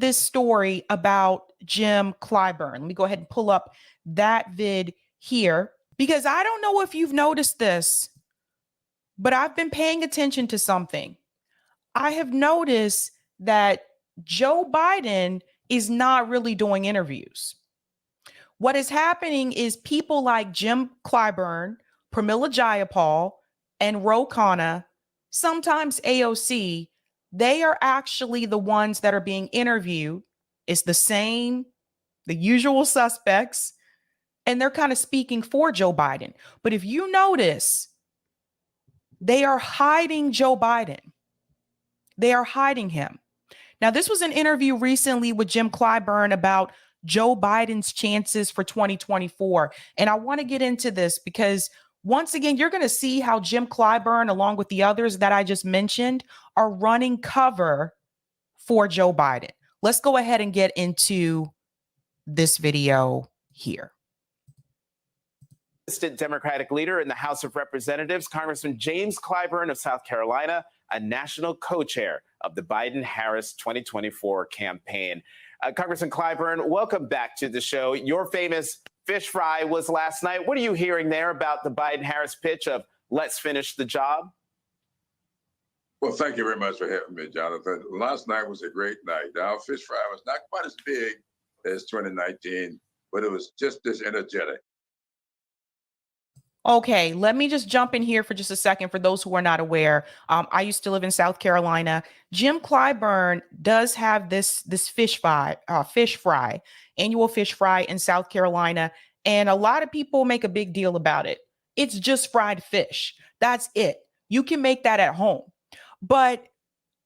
this story about Jim Clyburn. Let me go ahead and pull up that vid here, because I don't know if you've noticed this, but I've been paying attention to something. I have noticed that Joe Biden is not really doing interviews. What is happening is people like Jim Clyburn, Pramila Jayapal, and Ro Khanna, sometimes AOC, they are actually the ones that are being interviewed. It's the usual suspects, and they're kind of speaking for Joe Biden. But if you notice, they are hiding Joe Biden. They are hiding him. Now, this was an interview recently with Jim Clyburn about Joe Biden's chances for 2024. And I want to get into this because once again, you're going to see how Jim Clyburn, along with the others that I just mentioned, are running cover for Joe Biden. Let's go ahead and get into this video here. Assistant Democratic leader in the House of Representatives, Congressman James Clyburn of South Carolina, a national co-chair of the Biden-Harris 2024 campaign. Congressman Clyburn, welcome back to the show. Your famous fish fry was last night. What are you hearing there about the Biden-Harris pitch of let's finish the job? Well, thank you very much for having me, Jonathan. Last night was a great night. Our fish fry was not quite as big as 2019, but it was just as energetic. Okay, let me just jump in here for just a second for those who are not aware. I used to live in South Carolina. Jim Clyburn does have this fish fry, annual fish fry in South Carolina, and a lot of people make a big deal about it. It's just fried fish. That's it. You can make that at home. But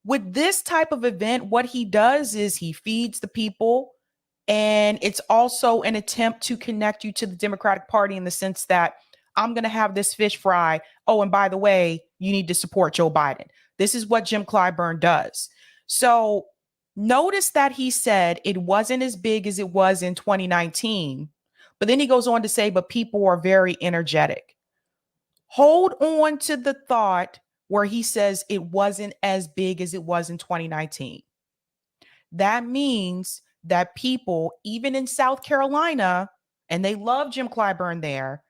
with this type of event, what he does is he feeds the people, and it's also an attempt to connect you to the Democratic Party in the sense that I'm going to have this fish fry. Oh, and by the way, you need to support Joe Biden. This is what Jim Clyburn does. So notice that he said it wasn't as big as it was in 2019, but then he goes on to say, but people are very energetic. Hold on to the thought where he says it wasn't as big as it was in 2019. That means that people, even in South Carolina, and they love Jim Clyburn there,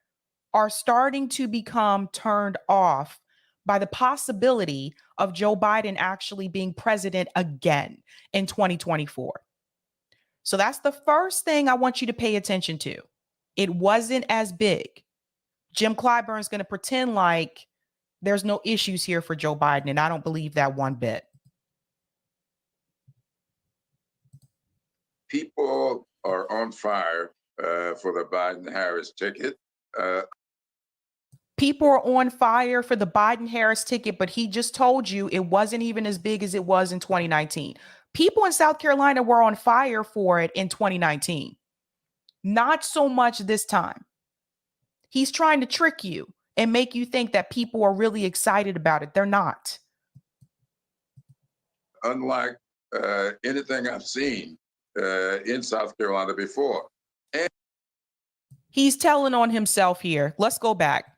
are starting to become turned off by the possibility of Joe Biden actually being president again in 2024. So that's the first thing I want you to pay attention to. It wasn't as big. Jim Clyburn is going to pretend like there's no issues here for Joe Biden, and I don't believe that one bit. People are on fire for the Biden-Harris ticket. People are on fire for the Biden-Harris ticket, but he just told you it wasn't even as big as it was in 2019. People in South Carolina were on fire for it in 2019. Not so much this time. He's trying to trick you and make you think that people are really excited about it. They're not. Unlike anything I've seen in South Carolina before. And he's telling on himself here. Let's go back.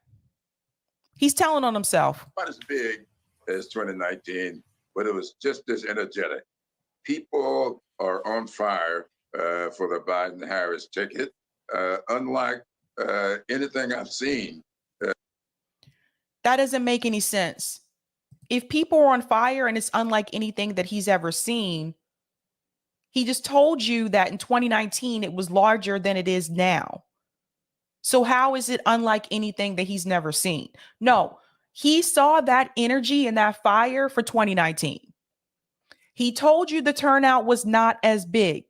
He's telling on himself. Not as big as 2019, but it was just as energetic. People are on fire for the Biden-Harris ticket. Unlike anything I've seen. That doesn't make any sense. If people are on fire and it's unlike anything that he's ever seen, he just told you that in 2019, it was larger than it is now. So how is it unlike anything that he's never seen? No, he saw that energy and that fire for 2019. He told you the turnout was not as big.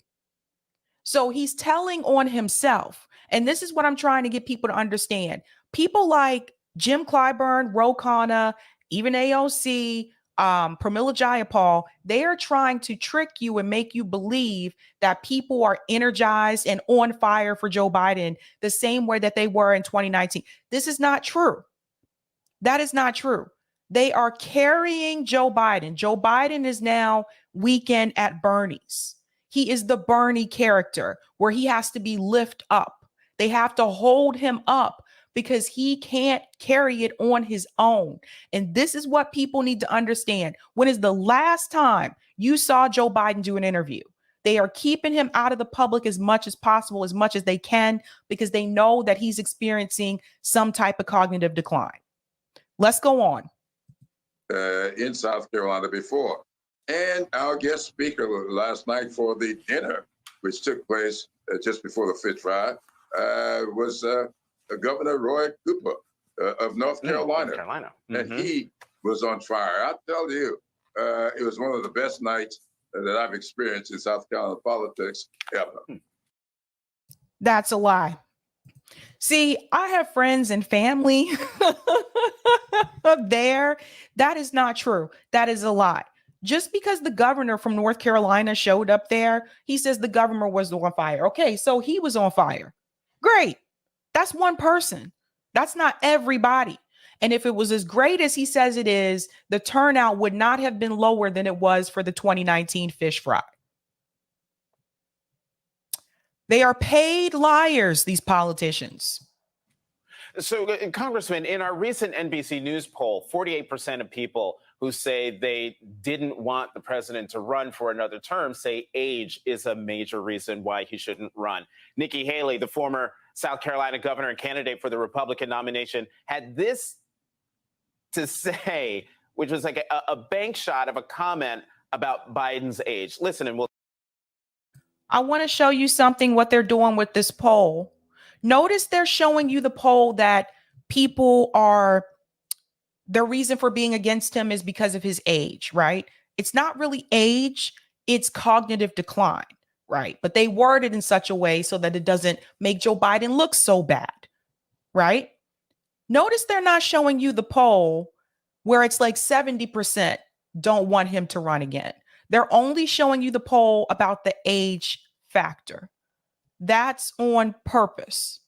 So he's telling on himself. And this is what I'm trying to get people to understand. People like Jim Clyburn, Ro Khanna, even AOC, Pramila Jayapal, they are trying to trick you and make you believe that people are energized and on fire for Joe Biden the same way that they were in 2019. This is not true. That is not true. They are carrying Joe Biden. Joe Biden is now weekend at Bernie's. He is the Bernie character where he has to be lifted up. They have to hold him up because he can't carry it on his own. And this is what people need to understand. When is the last time you saw Joe Biden do an interview? They are keeping him out of the public as much as possible, as much as they can, because they know that he's experiencing some type of cognitive decline. Let's go on. In South Carolina before. And our guest speaker last night for the dinner, which took place just before the Fifth Fry, was Governor Roy Cooper of North Carolina. And he was on fire. I tell you, it was one of the best nights that I've experienced in South Carolina politics ever. That's a lie. See, I have friends and family there. That is not true. That is a lie. Just because the governor from North Carolina showed up there, he says the governor was on fire. Okay, so he was on fire. Great. That's one person. That's not everybody. And if it was as great as he says it is, the turnout would not have been lower than it was for the 2019 fish fry. They are paid liars, these politicians. So, Congressman, in our recent NBC News poll, 48% of people who say they didn't want the president to run for another term say age is a major reason why he shouldn't run. Nikki Haley, the former South Carolina governor and candidate for the Republican nomination, had this to say, which was like a bank shot of a comment about Biden's age. Listen, and I want to show you something, what they're doing with this poll. Notice they're showing you the poll that people are, their reason for being against him is because of his age, right? It's not really age, it's cognitive decline, right? But they word it in such a way so that it doesn't make Joe Biden look so bad, right? Notice they're not showing you the poll where it's like 70% don't want him to run again. They're only showing you the poll about the age factor. That's on purpose.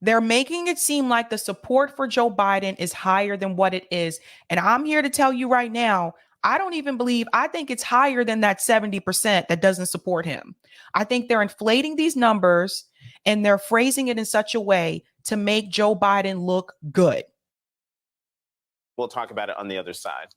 They're making it seem like the support for Joe Biden is higher than what it is. And I'm here to tell you right now, I don't even believe, I think it's higher than that 70% that doesn't support him. I think they're inflating these numbers and they're phrasing it in such a way to make Joe Biden look good. We'll talk about it on the other side.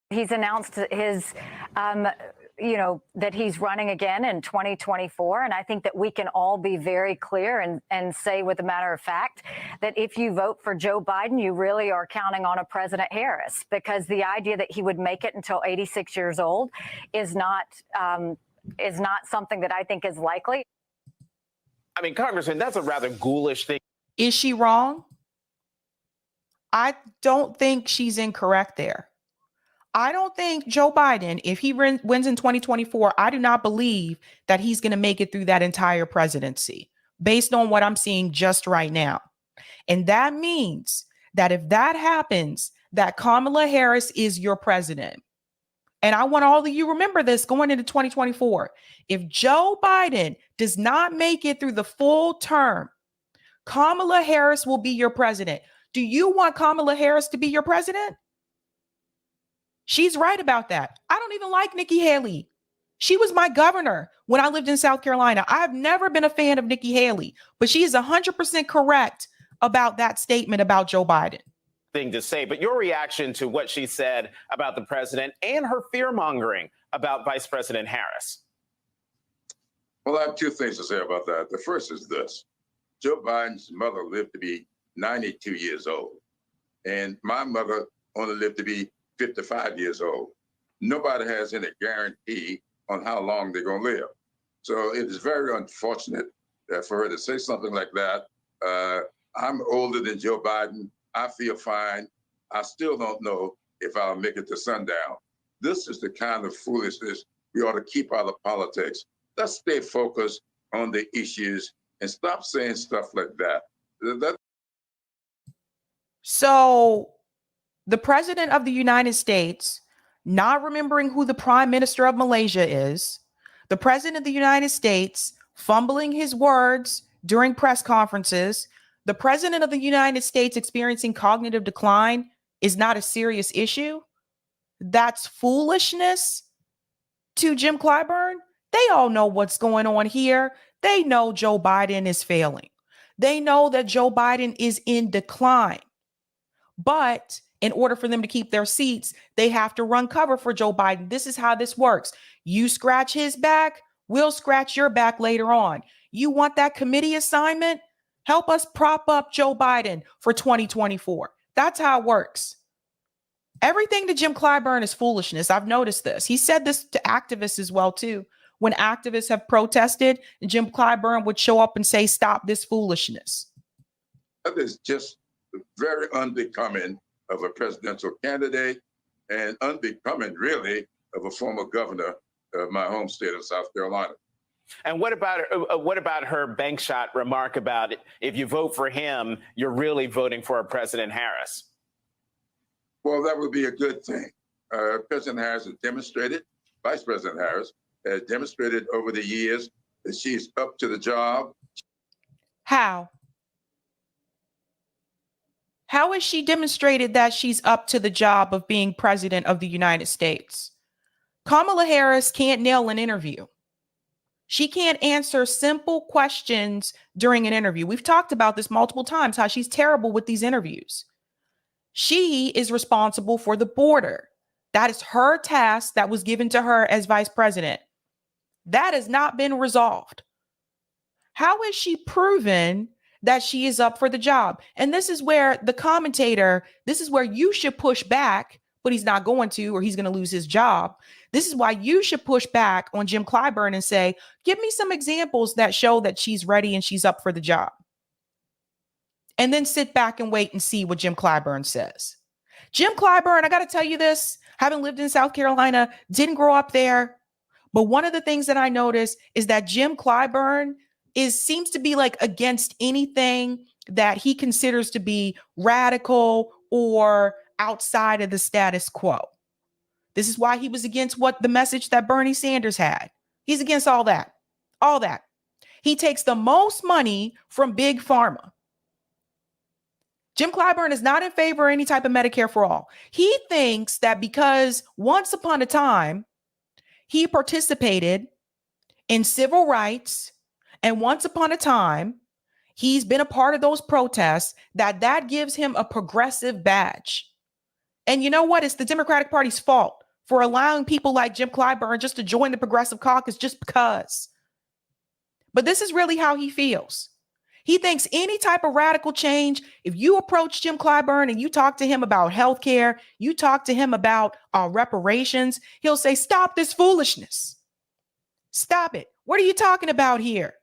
He's announced his, that he's running again in 2024. And I think that we can all be very clear and say with a matter of fact that if you vote for Joe Biden, you really are counting on a President Harris, because the idea that he would make it until 86 years old is not something that I think is likely. I mean, Congressman, that's a rather ghoulish thing. Is she wrong? I don't think she's incorrect there. I don't think Joe Biden, if he wins in 2024, I do not believe that he's going to make it through that entire presidency based on what I'm seeing just right now. And that means that if that happens, that Kamala Harris is your president. And I want all of you to remember this going into 2024. If Joe Biden does not make it through the full term, Kamala Harris will be your president. Do you want Kamala Harris to be your president? She's right about that. I don't even like Nikki Haley. She was my governor when I lived in South Carolina. I've never been a fan of Nikki Haley, but she is 100% correct about that statement about Joe Biden. Thing to say, but your reaction to what she said about the president and her fear-mongering about Vice President Harris. Well, I have two things to say about that. The first is this. Joe Biden's mother lived to be 92 years old, and my mother only lived to be 55 years old. Nobody has any guarantee on how long they're going to live. So it is very unfortunate for her to say something like that. I'm older than Joe Biden. I feel fine. I still don't know if I'll make it to sundown. This is the kind of foolishness we ought to keep out of politics. Let's stay focused on the issues and stop saying stuff like that. So the president of the United States not remembering who the prime minister of Malaysia is, the president of the United States fumbling his words during press conferences, the president of the United States experiencing cognitive decline is not a serious issue. That's foolishness to Jim Clyburn. They all know what's going on here. They know Joe Biden is failing. They know that Joe Biden is in decline. But in order for them to keep their seats, they have to run cover for Joe Biden. This is how this works. You scratch his back, we'll scratch your back later on. You want that committee assignment? Help us prop up Joe Biden for 2024. That's how it works. Everything to Jim Clyburn is foolishness. I've noticed this. He said this to activists as well, too. When activists have protested, Jim Clyburn would show up and say, stop this foolishness. That is just very unbecoming of a presidential candidate and unbecoming, really, of a former governor of my home state of South Carolina. And what about her bank shot remark about it? If you vote for him, you're really voting for President Harris. Well, that would be a good thing. President Harris has demonstrated, Vice President Harris has demonstrated over the years that she's up to the job. How? How has she demonstrated that she's up to the job of being president of the United States? Kamala Harris can't nail an interview. She can't answer simple questions during an interview. We've talked about this multiple times, how she's terrible with these interviews. She is responsible for the border. That is her task that was given to her as vice president. That has not been resolved. How has she proven that she is up for the job? And this is where the commentator, this is where you should push back, but he's not going to, or he's going to lose his job. This is why you should push back on Jim Clyburn and say, give me some examples that show that she's ready and she's up for the job. And then sit back and wait and see what Jim Clyburn says. Jim Clyburn, I got to tell you this, having lived in South Carolina, didn't grow up there. But one of the things that I noticed is that Jim Clyburn seems to be like against anything that he considers to be radical or outside of the status quo. This is why he was against the message that Bernie Sanders had. He's against all that. All that. He takes the most money from Big Pharma. Jim Clyburn is not in favor of any type of Medicare for all. He thinks that because once upon a time, he participated in civil rights, and once upon a time, he's been a part of those protests, that gives him a progressive badge. And you know what? It's the Democratic Party's fault for allowing people like Jim Clyburn just to join the progressive caucus just because. But this is really how he feels. He thinks any type of radical change, if you approach Jim Clyburn and you talk to him about healthcare, you talk to him about reparations, he'll say, stop this foolishness. Stop it. What are you talking about here?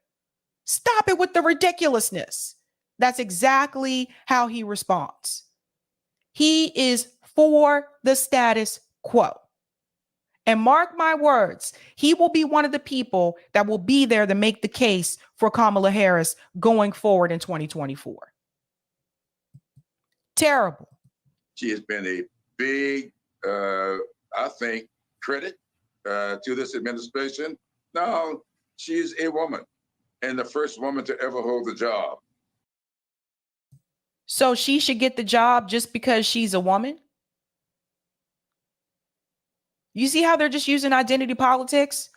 Stop it with the ridiculousness. That's exactly how he responds. He is for the status quo. And mark my words, he will be one of the people that will be there to make the case for Kamala Harris going forward in 2024. Terrible. She has been a big, I think, credit to this administration. Now, she's a woman and the first woman to ever hold the job. So she should get the job just because she's a woman? You see how they're just using identity politics?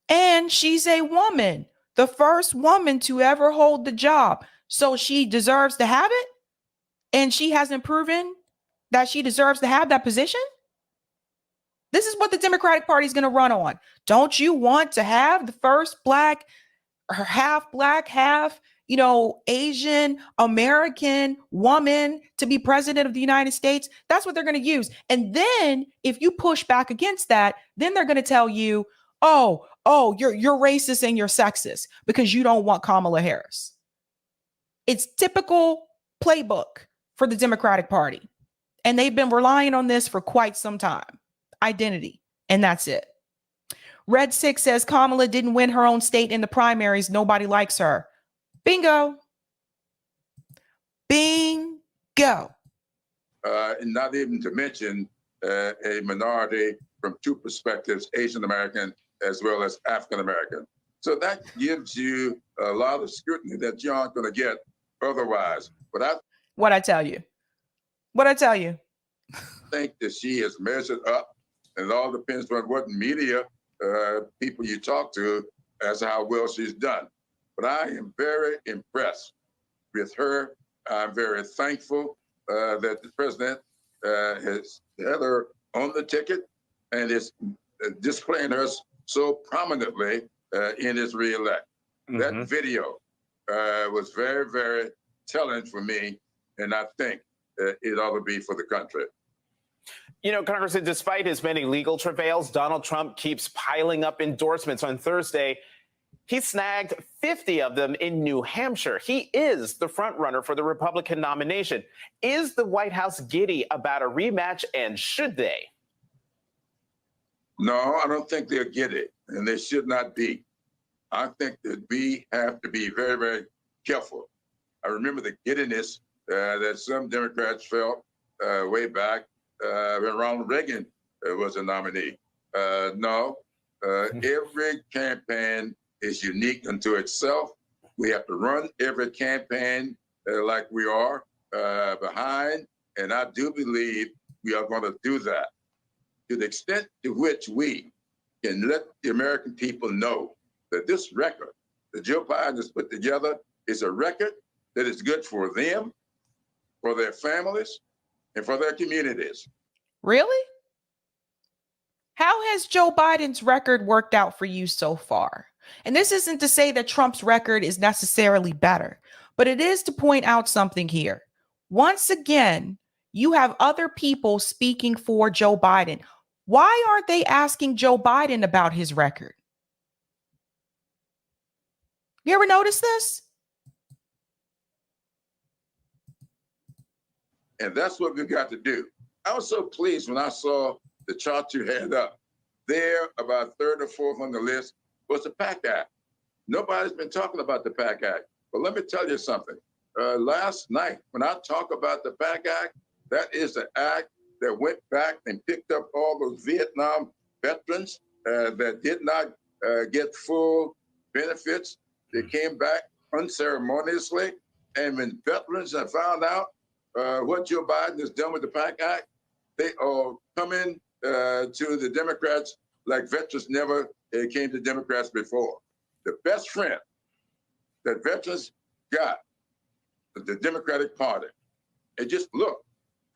And she's a woman, the first woman to ever hold the job. So she deserves to have it? And she hasn't proven that she deserves to have that position? This is what the Democratic Party is going to run on. Don't you want to have the first black, half, Asian American woman to be president of the United States? That's what they're going to use. And then if you push back against that, then they're going to tell you, oh, you're racist and you're sexist because you don't want Kamala Harris. It's typical playbook for the Democratic Party. And they've been relying on this for quite some time. Identity. And that's it. Red 6 says Kamala didn't win her own state in the primaries. Nobody likes her. Bingo. Bingo. And not even to mention a minority from two perspectives, Asian American as well as African American. So that gives you a lot of scrutiny that you aren't going to get otherwise. But What'd I tell you? think that she has measured up, and it all depends on what media people you talk to as to how well she's done. But I am very impressed with her. I'm very thankful that the president has had her on the ticket and is displaying her so prominently in his reelect. That video was very, very telling for me, and I think it ought to be for the country. You know, Congressman, despite his many legal travails, Donald Trump keeps piling up endorsements. On Thursday, he snagged 50 of them in New Hampshire. He is the front runner for the Republican nomination. Is the White House giddy about a rematch, and should they? No, I don't think they'll get it, and they should not be. I think that we have to be very, very careful. I remember the giddiness that some Democrats felt way back when Ronald Reagan was a nominee. No, every campaign is unique unto itself. We have to run every campaign like we are behind, and I do believe we are going to do that. To the extent to which we can let the American people know that this record that Joe Biden has put together is a record that is good for them, for their families, and for their communities. Really? How has Joe Biden's record worked out for you so far? And this isn't to say that Trump's record is necessarily better, but it is to point out something here. Once again, you have other people speaking for Joe Biden. Why aren't they asking Joe Biden about his record? You ever notice this? And that's what we've got to do. I was so pleased when I saw the chart you had up. There, about third or fourth on the list, was the PAC Act. Nobody's been talking about the PAC Act. But let me tell you something. Last night, when I talk about the PAC Act, that is the act that went back and picked up all those Vietnam veterans that did not get full benefits. They came back unceremoniously. And when veterans have found out what Joe Biden has done with the PAC Act, they are coming to the Democrats like veterans never came to Democrats before. The best friend that veterans got, the Democratic Party. And just look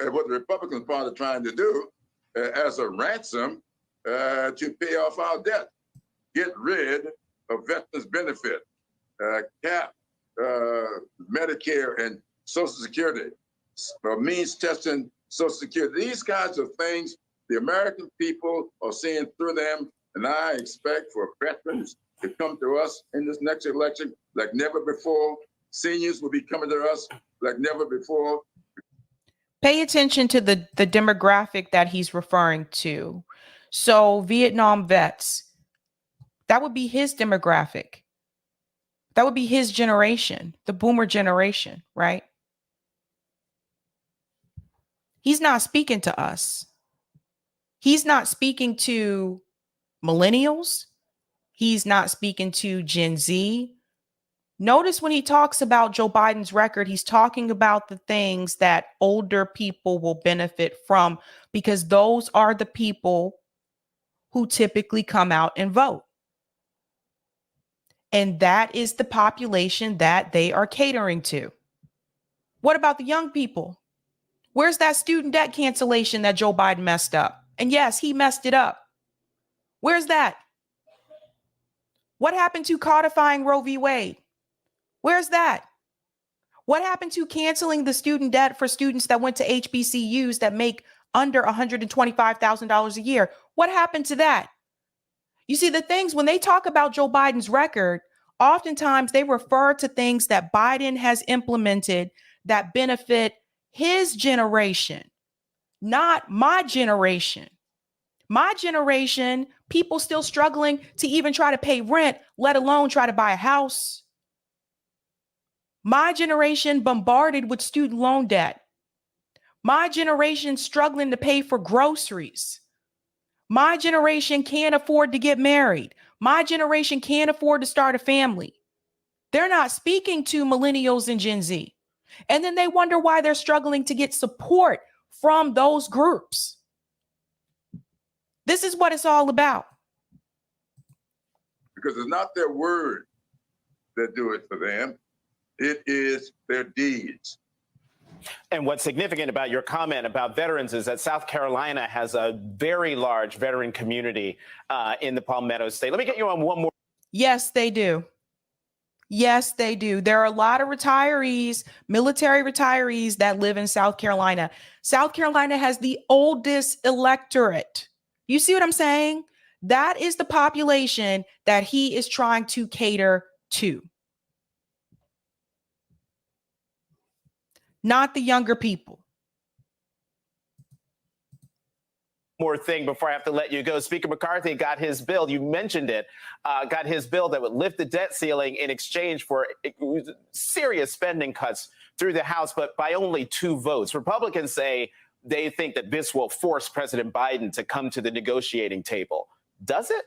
at what the Republican Party are trying to do as a ransom to pay off our debt. Get rid of veterans benefit, cap Medicare and Social Security, means testing Social Security. These kinds of things, the American people are seeing through them, and I expect for veterans to come to us in this next election like never before. Seniors will be coming to us like never before. Pay attention to the demographic that he's referring to. So Vietnam vets, that would be his demographic. That would be his generation, the boomer generation, right? He's not speaking to us. He's not speaking to millennials. He's not speaking to Gen Z. Notice when he talks about Joe Biden's record, he's talking about the things that older people will benefit from, because those are the people who typically come out and vote. And that is the population that they are catering to. What about the young people? Where's that student debt cancellation that Joe Biden messed up? And yes, he messed it up. Where's that? What happened to codifying Roe v. Wade? Where's that? What happened to canceling the student debt for students that went to HBCUs that make under $125,000 a year? What happened to that? You see, the things, when they talk about Joe Biden's record, oftentimes they refer to things that Biden has implemented that benefit his generation, not my generation. My generation, people still struggling to even try to pay rent, let alone try to buy a house. My generation bombarded with student loan debt. My generation struggling to pay for groceries. My generation can't afford to get married. My generation can't afford to start a family. They're not speaking to millennials and Gen Z. And then they wonder why they're struggling to get support from those groups. This is what it's all about. Because it's not their word that do it for them. It is their deeds. And what's significant about your comment about veterans is that South Carolina has a very large veteran community in the Palmetto State. Let me get you on one more. Yes, they do. Yes, they do. There are a lot of retirees, military retirees that live in South Carolina. South Carolina has the oldest electorate. You see what I'm saying? That is the population that he is trying to cater to. Not the younger people. More thing before I have to let you go. Speaker McCarthy got his bill. You mentioned it, got his bill that would lift the debt ceiling in exchange for serious spending cuts through the House, but by only 2 votes. Republicans say they think that this will force President Biden to come to the negotiating table. Does it?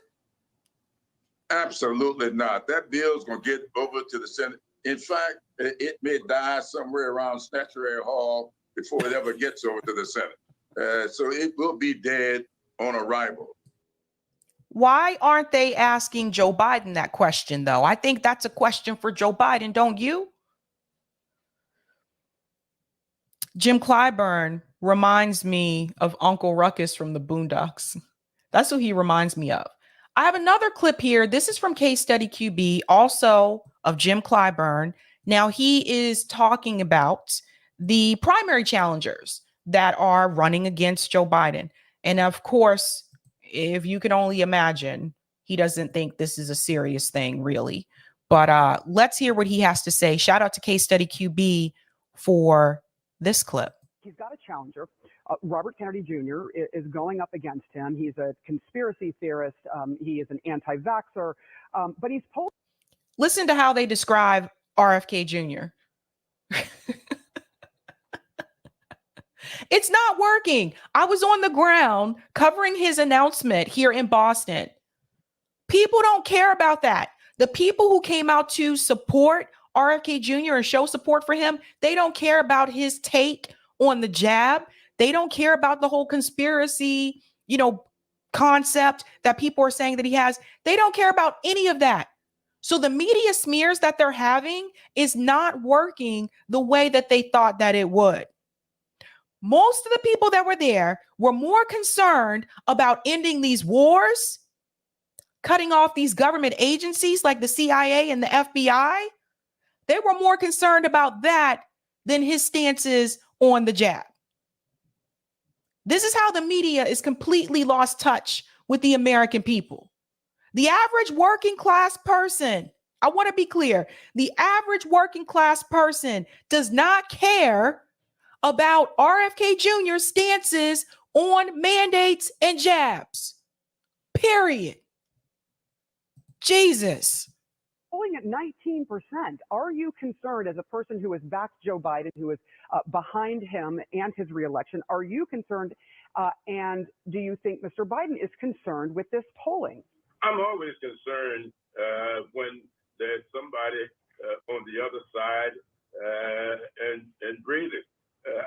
Absolutely not. That bill is going to get over to the Senate. In fact, it may die somewhere around Statuary Hall before it ever gets over to the Senate. So it will be dead on arrival. Why aren't they asking Joe Biden that question, though? I think that's a question for Joe Biden, don't you? Jim Clyburn reminds me of Uncle Ruckus from the Boondocks. That's who he reminds me of. I have another clip here. This is from Case Study QB, also of Jim Clyburn. Now, he is talking about the primary challengers that are running against Joe Biden. And of course, if you can only imagine, he doesn't think this is a serious thing, really. But let's hear what he has to say. Shout out to Case Study QB for this clip. He's got a challenger. Robert Kennedy Jr. is going up against him. He's a conspiracy theorist. He is an anti-vaxxer, but he's polled. Listen to how they describe RFK Jr. It's not working. I was on the ground covering his announcement here in Boston. People don't care about that. The people who came out to support RFK Jr. and show support for him, they don't care about his take on the jab. They don't care about the whole conspiracy, concept that people are saying that he has. They don't care about any of that. So the media smears that they're having is not working the way that they thought that it would. Most of the people that were there were more concerned about ending these wars, cutting off these government agencies like the CIA and the FBI. They were more concerned about that than his stances on the jab. This is how the media is completely lost touch with the American people. The average working class person, I want to be clear, the average working class person does not care about RFK Jr.'s stances on mandates and jabs. Period. Jesus. Polling at 19%. Are you concerned as a person who has backed Joe Biden, who is behind him and his reelection? Are you concerned? And do you think Mr. Biden is concerned with this polling? I'm always concerned when there's somebody on the other side and breathing.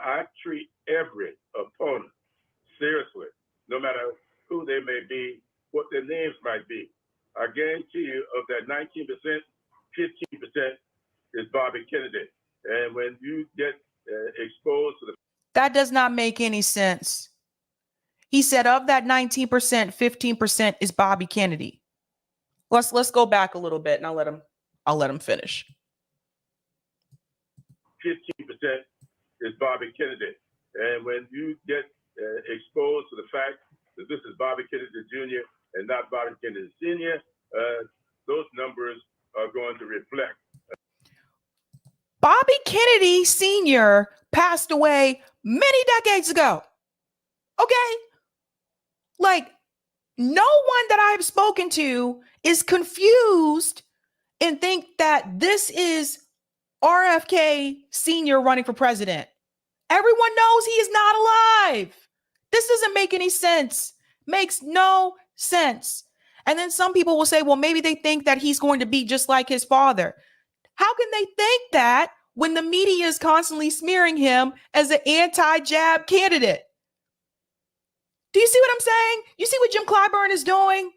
I treat every opponent seriously, no matter who they may be, what their names might be. I guarantee you, of that 19%, 15% is Bobby Kennedy. And when you get exposed to the... That does not make any sense. He said of that 19%, 15% is Bobby Kennedy. Let's go back a little bit and I'll let him finish. 15% is Bobby Kennedy. And when you get exposed to the fact that this is Bobby Kennedy Jr. and not Bobby Kennedy Sr., those numbers are going to reflect. Bobby Kennedy Sr. passed away many decades ago. Okay? Like, no one that I have spoken to is confused and think that this is RFK Sr. running for president. Everyone knows he is not alive. This doesn't make any sense. Makes no sense. And then some people will say, well, maybe they think that he's going to be just like his father. How can they think that when the media is constantly smearing him as an anti-jab candidate? Do you see what I'm saying? You see what Jim Clyburn is doing?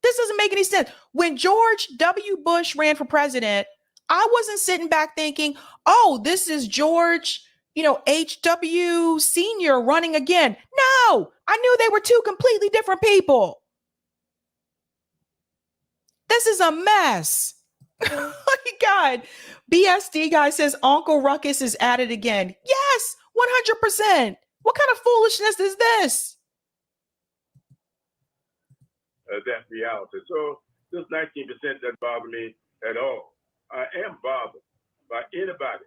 This doesn't make any sense. When George W. Bush ran for president, I wasn't sitting back thinking, oh, this is George HW Sr. running again. No, I knew they were two completely different people. This is a mess. Oh my God. BSD guy says Uncle Ruckus is at it again. Yes, 100%. What kind of foolishness is this? That reality. So this 19% doesn't bother me at all. I am bothered by anybody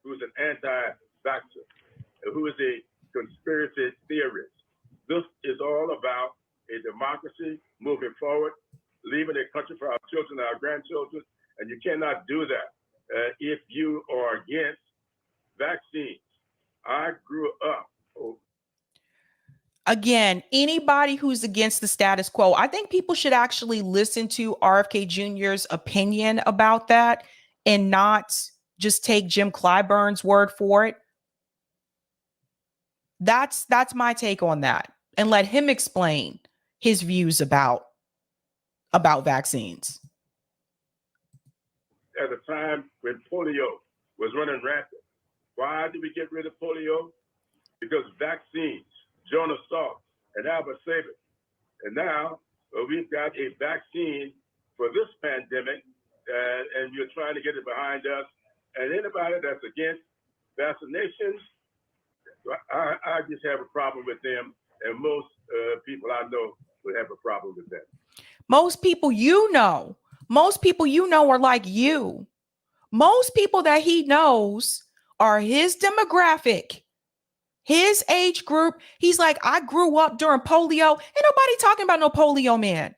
who's an anti-vaxxer, who is a conspiracy theorist. This is all about a democracy moving forward, leaving a country for our children and our grandchildren, and you cannot do that if you are against vaccines. I grew up. Again, anybody who's against the status quo, I think people should actually listen to RFK Jr.'s opinion about that and not just take Jim Clyburn's word for it. That's my take on that, and let him explain his views about vaccines. At a time when polio was running rampant, why did we get rid of polio? Because vaccines, Jonas Salk and Albert Sabin. And now we've got a vaccine for this pandemic, and you're trying to get it behind us. And anybody that's against vaccinations, I just have a problem with them. And most people I know would have a problem with that. Most people you know are like you. Most people that he knows are his demographic, his age group. He's like, I grew up during polio. Ain't nobody talking about no polio, man.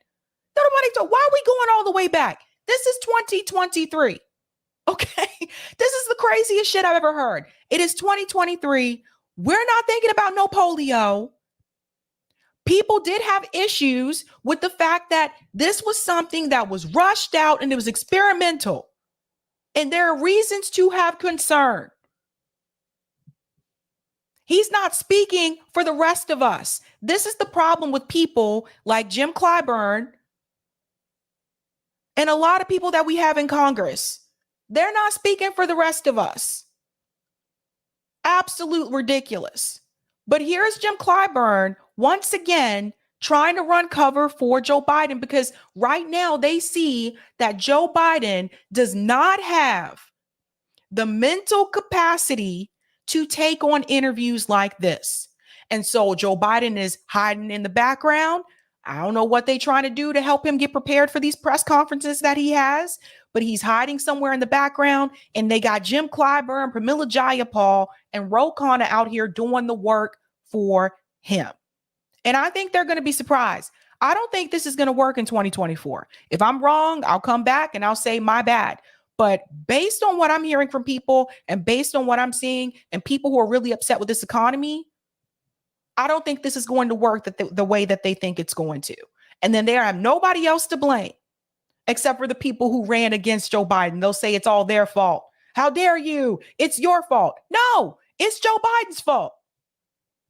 Why are we going all the way back? This is 2023. Okay. This is the craziest shit I've ever heard. It is 2023. We're not thinking about no polio. People did have issues with the fact that this was something that was rushed out and it was experimental. And there are reasons to have concern. He's not speaking for the rest of us. This is the problem with people like Jim Clyburn and a lot of people that we have in Congress. They're not speaking for the rest of us. Absolute ridiculous. But here's Jim Clyburn once again trying to run cover for Joe Biden, because right now they see that Joe Biden does not have the mental capacity to take on interviews like this. And so Joe Biden is hiding in the background. I don't know what they're trying to do to help him get prepared for these press conferences that he has, but he's hiding somewhere in the background. And they got Jim Clyburn, Pramila Jayapal, and Ro Khanna out here doing the work for him. And I think they're going to be surprised. I don't think this is going to work in 2024. If I'm wrong, I'll come back and I'll say my bad. But based on what I'm hearing from people and based on what I'm seeing and people who are really upset with this economy, I don't think this is going to work the way that they think it's going to. And then they have nobody else to blame except for the people who ran against Joe Biden. They'll say it's all their fault. How dare you? It's your fault. No, it's Joe Biden's fault.